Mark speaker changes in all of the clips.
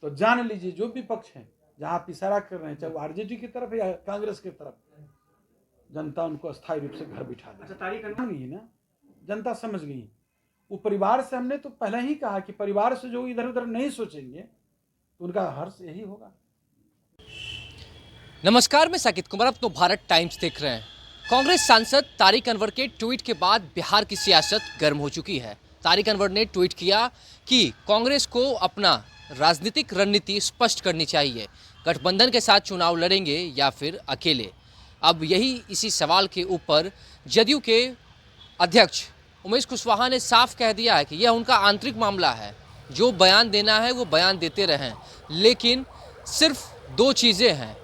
Speaker 1: तो जान लीजिए जो भी पक्ष हैं जहां आप इशारा कर रहे हैं, चाहे वो आरजेडी की तरफ या कांग्रेस की तरफ, जनता उनको अस्थायी रूप से घर बिठा देगी।
Speaker 2: अच्छा, तारीख
Speaker 1: गई ना, जनता समझ गई। वो परिवार से हमने तो पहले ही कहा कि परिवार से जो इधर उधर नहीं सोचेंगे तो उनका हर्ष यही होगा।
Speaker 3: नमस्कार, मैं साकिब कुमार, आप तो भारत टाइम्स देख रहे हैं। कांग्रेस सांसद तारिक अनवर के ट्वीट के बाद बिहार की सियासत गर्म हो चुकी है। तारिक अनवर ने ट्वीट किया कि कांग्रेस को अपना राजनीतिक रणनीति स्पष्ट करनी चाहिए, गठबंधन के साथ चुनाव लड़ेंगे या फिर अकेले। अब इसी सवाल के ऊपर जदयू के अध्यक्ष उमेश कुशवाहा ने साफ कह दिया है कि यह उनका आंतरिक मामला है, जो बयान देना है वो बयान देते रहें, लेकिन सिर्फ दो चीज़ें हैं,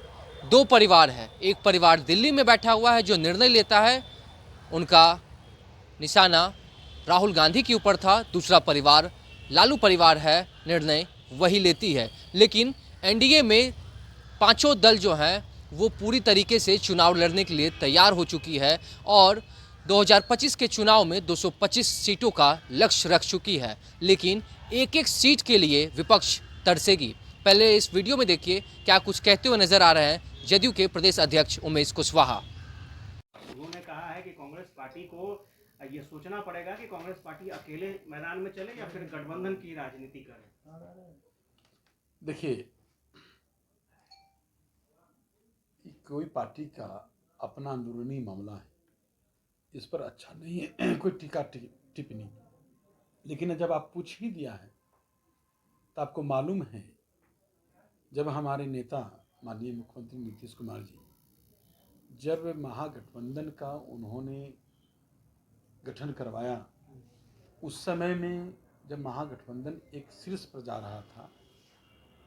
Speaker 3: दो परिवार है। एक परिवार दिल्ली में बैठा हुआ है जो निर्णय लेता है, उनका निशाना राहुल गांधी के ऊपर था। दूसरा परिवार लालू परिवार है, निर्णय वही लेती है। लेकिन एनडीए में पांचों दल जो हैं वो पूरी तरीके से चुनाव लड़ने के लिए तैयार हो चुकी है और 2025 के चुनाव में 225 सीटों का लक्ष्य रख चुकी है। लेकिन एक एक सीट के लिए विपक्ष तरसेगी। पहले इस वीडियो में देखिए क्या कुछ कहते हुए नजर आ रहे हैं जदयू के प्रदेश अध्यक्ष उमेश कुशवाहा।
Speaker 2: उन्होंने कहा है कि कांग्रेस पार्टी को ये सोचना पड़ेगा कि कांग्रेस पार्टी अकेले मैदान में चले या फिर गठबंधन की राजनीति करे।
Speaker 1: देखिए, कोई पार्टी का अपना अंदरूनी मामला है, इस पर अच्छा नहीं है कोई टीका टिप्पणी। लेकिन जब आप पूछ ही दिया है तो आपको मालूम है, जब हमारे नेता माननीय मुख्यमंत्री नीतीश कुमार जी जब महागठबंधन का उन्होंने गठन करवाया, उस समय में जब महागठबंधन एक शीर्ष पर जा रहा था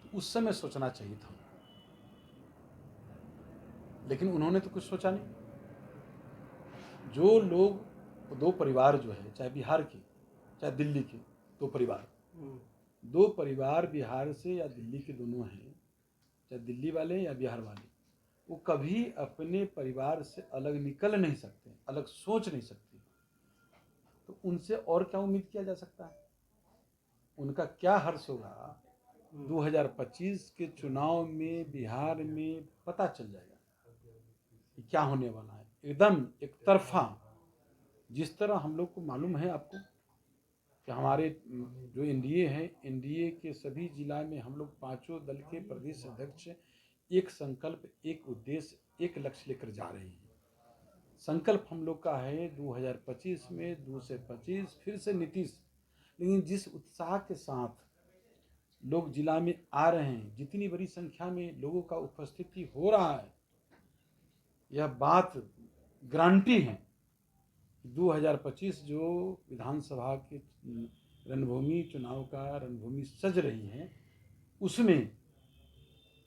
Speaker 1: तो उस समय सोचना चाहिए था, लेकिन उन्होंने तो कुछ सोचा नहीं। जो लोग दो परिवार जो है, चाहे बिहार के चाहे दिल्ली के, दो परिवार बिहार से या दिल्ली के दोनों हैं, चाहे दिल्ली वाले या बिहार वाले, वो कभी अपने परिवार से अलग निकल नहीं सकते, अलग सोच नहीं सकते। तो उनसे और क्या उम्मीद किया जा सकता है? उनका क्या हर्ष होगा? 2025 के चुनाव में बिहार में पता चल जाएगा कि क्या होने वाला है। एकदम एक तरफा, जिस तरह हम लोग को मालूम है आपको कि हमारे जो एनडीए है, एनडीए के सभी जिला में हम लोग पांचों दल के प्रदेश अध्यक्ष एक संकल्प, एक उद्देश्य, एक लक्ष्य लेकर जा रहे हैं। संकल्प हम लोग का है 2025 में 2 से 25 फिर से नीतीश। लेकिन जिस उत्साह के साथ लोग जिला में आ रहे हैं, जितनी बड़ी संख्या में लोगों का उपस्थिति हो रहा है, यह बात गारंटी है 2025 जो विधानसभा के रणभूमि, चुनाव का रणभूमि सज रही है, उसमें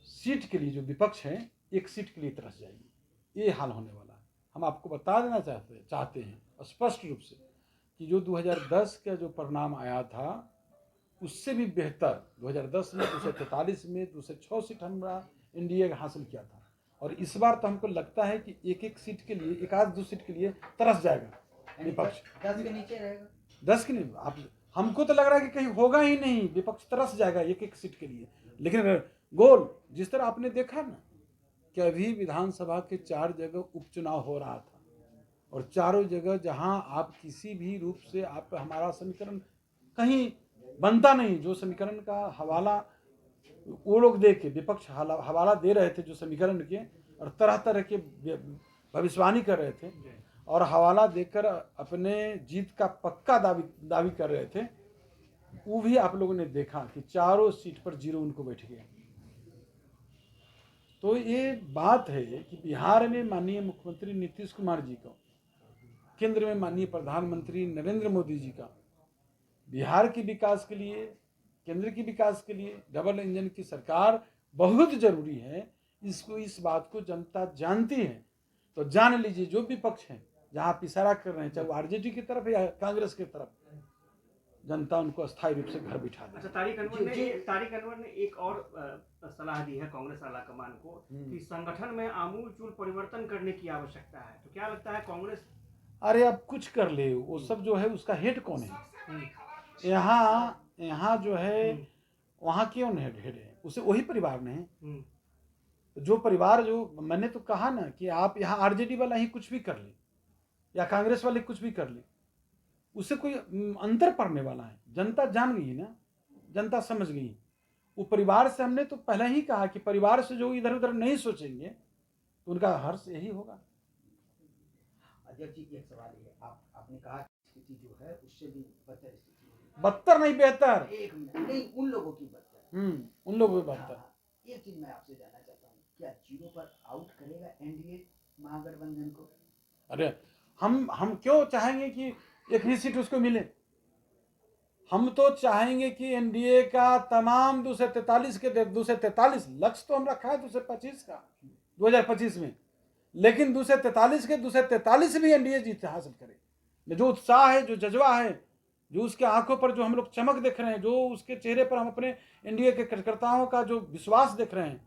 Speaker 1: सीट के लिए जो विपक्ष है एक सीट के लिए तरस जाएगी। ये हाल होने वाला है। हम आपको बता देना चाहते हैं स्पष्ट रूप से कि जो 2010 का जो परिणाम आया था उससे भी बेहतर 2010 में 243 में 206 सीट हमरा एनडीए हासिल किया था। और इस बार तो हमको लगता है कि एक एक सीट के लिए, एक आध दो सीट के लिए तरस जाएगा विपक्ष।
Speaker 4: 10 के नीचे रहेगा,
Speaker 1: 10 के नहीं, आप हमको तो लग रहा है कि कहीं होगा ही नहीं, विपक्ष तरस जाएगा एक एक सीट के लिए। लेकिन गोल जिस तरह आपने देखा ना कि अभी विधानसभा के 4 जगह उपचुनाव हो रहा था और चारों जगह जहां आप किसी भी रूप से आप हमारा समीकरण कहीं बनता नहीं, जो समीकरण का हवाला वो लोग दे के विपक्ष हवाला दे रहे थे जो समीकरण के, और तरह तरह के भविष्यवाणी कर रहे थे और हवाला देकर अपने जीत का पक्का दावी कर रहे थे, वो भी आप लोगों ने देखा कि चारों सीट पर 0 उनको बैठ गया। तो ये बात है कि बिहार में माननीय मुख्यमंत्री नीतीश कुमार जी को, केंद्र में माननीय प्रधानमंत्री नरेंद्र मोदी जी का बिहार के विकास के लिए, केंद्र के विकास के लिए डबल इंजन की सरकार बहुत जरूरी है। इस बात को जनता जानती है। तो जान लीजिए जो भी पक्ष है जहां आप इशारा कर रहे हैं, चाहे वो आरजेडी की तरफ या कांग्रेस की तरफ, जनता उनको अस्थायी रूप से घर बिठा दे।
Speaker 2: अच्छा, तारिक अनवर ने एक और सलाह दी है कांग्रेस आलाकमान को कि संगठन में आमूल-चूल परिवर्तन करने की आवश्यकता है। तो क्या लगता है कांग्रेस?
Speaker 1: अरे अब कुछ कर ले, वो सब जो है उसका हेड कौन है? यहाँ जो है वहाँ क्यों हेड है? उसे वही परिवार ने है।
Speaker 2: हम्म।
Speaker 1: जो परिवार, जो मैंने तो कहा ना कि आप यहाँ आरजेडी वाला ही कुछ भी कर ले या कांग्रेस वाले कुछ भी कर ले, उससे कोई अंतर पड़ने वाला है। जनता जान गई ना, जनता समझ गई। वो परिवार से हमने तो पहले ही कहा कि परिवार से जो इधर उधर नहीं सोचेंगे तो उनका हर्ष यही होगा।
Speaker 4: अध्यक्ष जी, एक सवाल है, आपने कहा स्थिति जो है उससे भी बदतर स्थिति होगी।
Speaker 1: बदतर नहीं, बेहतर।
Speaker 4: एक मिनट, नहीं, उन लोगों की बदतर।
Speaker 1: उन लोगों की बदतर।
Speaker 4: एक चीज मैं आपसे जानना चाहता हूँ, क्या जीरो पर आउट करेगा एनडीए महागठबंधन को?
Speaker 1: अरे हम क्यों चाहेंगे कि एक भी सीट उसको मिले? हम तो चाहेंगे कि एनडीए का तमाम 243 के 243 लक्ष्य तो हम रखा है 225 का 2025 में, लेकिन 243 के 243 भी एनडीए जीत हासिल करे। जो उत्साह है, जो जज्बा है, जो उसके आंखों पर जो हम लोग चमक देख रहे हैं, जो उसके चेहरे पर हम अपने एनडीए के कार्यकर्ताओं का जो विश्वास देख रहे हैं,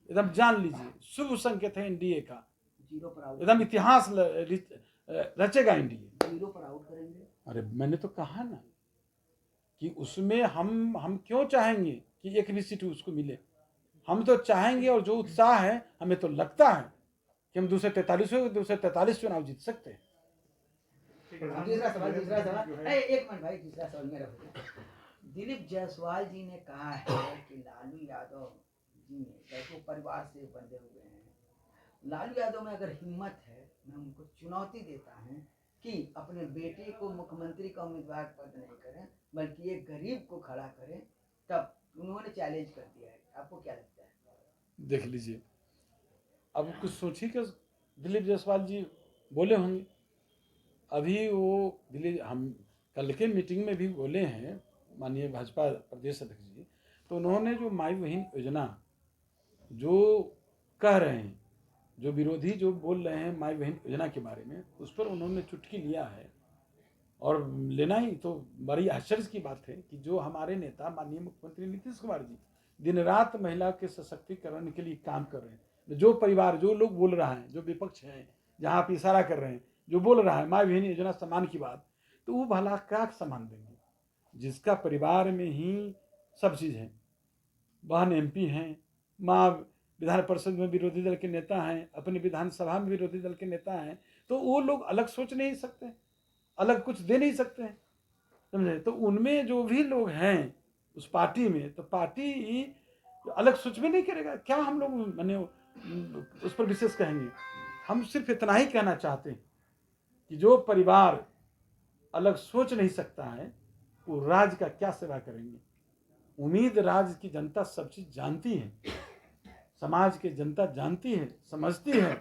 Speaker 1: एकदम जान लीजिए शुभ संकेत है एनडीए का।
Speaker 4: जीरो पर आउट,
Speaker 1: एकदम इतिहास रचेगा एनडीए।
Speaker 4: जीरो पर आउट करेंगे?
Speaker 1: अरे मैंने तो कहा ना कि उसमें हम क्यों चाहेंगे कि एक भी सीट उसको मिले? हम तो चाहेंगे, और जो उत्साह है, हमें तो लगता है कि हम 243 चुनाव जीत सकते हैं।
Speaker 4: दूसरा सवाल, एक मिनट भाई, दूसरा सवाल मेरा हो गया। दिलीप जायसवाल जी ने कहा है कि लालू यादव जी ने, देखो परिवार से बंधे हुए हैं, लालू यादव में अगर हिम्मत है, मैं उनको चुनौती देता हूं कि अपने बेटे को मुख्यमंत्री का उम्मीदवार पद नहीं करें, बल्कि एक गरीब को खड़ा करें। तब उन्होंने चैलेंज कर दिया है, आपको क्या लगता है?
Speaker 1: देख लीजिए, अब कुछ सोचिए कि दिलीप जायसवाल जी बोले होंगे। अभी वो हम कल के मीटिंग में भी बोले हैं माननीय भाजपा प्रदेश अध्यक्ष जी, तो उन्होंने जो माई बहन योजना जो कह रहे हैं, जो विरोधी जो बोल रहे हैं माई बहन योजना के बारे में, उस पर उन्होंने चुटकी लिया है। और लेना ही तो बड़ी आश्चर्य की बात है कि जो हमारे नेता माननीय मुख्यमंत्री नीतीश कुमार जी दिन रात महिला के सशक्तिकरण के लिए काम कर रहे हैं। जो परिवार, जो लोग बोल रहा है, जो विपक्ष है, जहाँ आप इशारा कर रहे हैं, जो बोल रहा है माई बहन योजना सम्मान की बात, तो वो भला क्या सम्मान देंगे जिसका परिवार में ही सब चीज़ है? बहन एमपी हैं, माँ विधान परिषद में विरोधी दल के नेता हैं, अपनी विधानसभा में विरोधी दल के नेता हैं, तो वो लोग अलग सोच नहीं सकते, अलग कुछ दे नहीं सकते हैं, समझे? तो उनमें जो भी लोग हैं उस पार्टी में, तो पार्टी अलग सोच भी नहीं करेगा। क्या हम लोग माने उस पर विशेष कहेंगे? हम सिर्फ इतना ही कहना चाहते हैं कि जो परिवार अलग सोच नहीं सकता है वो राज्य का क्या सेवा करेंगे? उम्मीद राज्य की जनता सब चीज जानती है, समाज की जनता जानती है, समझती है।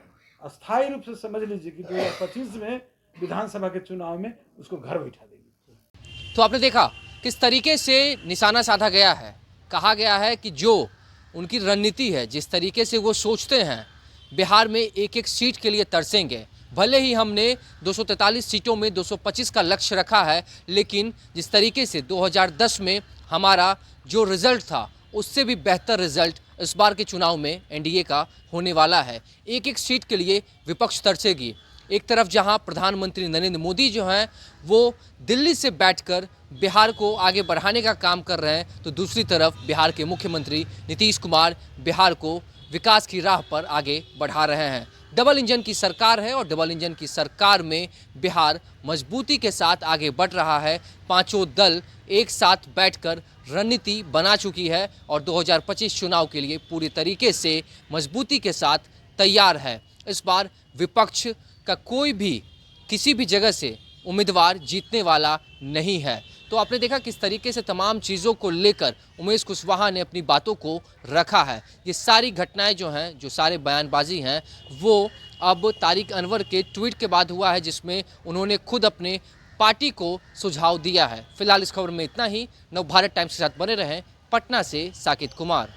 Speaker 1: अस्थायी रूप से समझ लीजिए कि 2025 में विधानसभा के चुनाव में उसको घर बैठा देंगे।
Speaker 3: तो आपने देखा किस तरीके से निशाना साधा गया है। कहा गया है कि जो उनकी रणनीति है, जिस तरीके से वो सोचते हैं, बिहार में एक एक सीट के लिए तरसेंगे। भले ही हमने 243 सीटों में 225 का लक्ष्य रखा है, लेकिन जिस तरीके से 2010 में हमारा जो रिजल्ट था उससे भी बेहतर रिजल्ट इस बार के चुनाव में एनडीए का होने वाला है। एक एक सीट के लिए विपक्ष तरसेगी। एक तरफ जहां प्रधानमंत्री नरेंद्र मोदी जो हैं वो दिल्ली से बैठकर बिहार को आगे बढ़ाने का काम कर रहे हैं, तो दूसरी तरफ बिहार के मुख्यमंत्री नीतीश कुमार बिहार को विकास की राह पर आगे बढ़ा रहे हैं। डबल इंजन की सरकार है और डबल इंजन की सरकार में बिहार मजबूती के साथ आगे बढ़ रहा है। पांचों दल एक साथ बैठकर रणनीति बना चुकी है और 2025 चुनाव के लिए पूरी तरीके से मजबूती के साथ तैयार है। इस बार विपक्ष का कोई भी किसी भी जगह से उम्मीदवार जीतने वाला नहीं है। तो आपने देखा किस तरीके से तमाम चीज़ों को लेकर उमेश कुशवाहा ने अपनी बातों को रखा है। ये सारी घटनाएं जो हैं, जो सारे बयानबाजी हैं, वो अब तारिक अनवर के ट्वीट के बाद हुआ है, जिसमें उन्होंने खुद अपने पार्टी को सुझाव दिया है। फिलहाल इस खबर में इतना ही। नवभारत टाइम्स के साथ बने रहें। पटना से साकिब कुमार।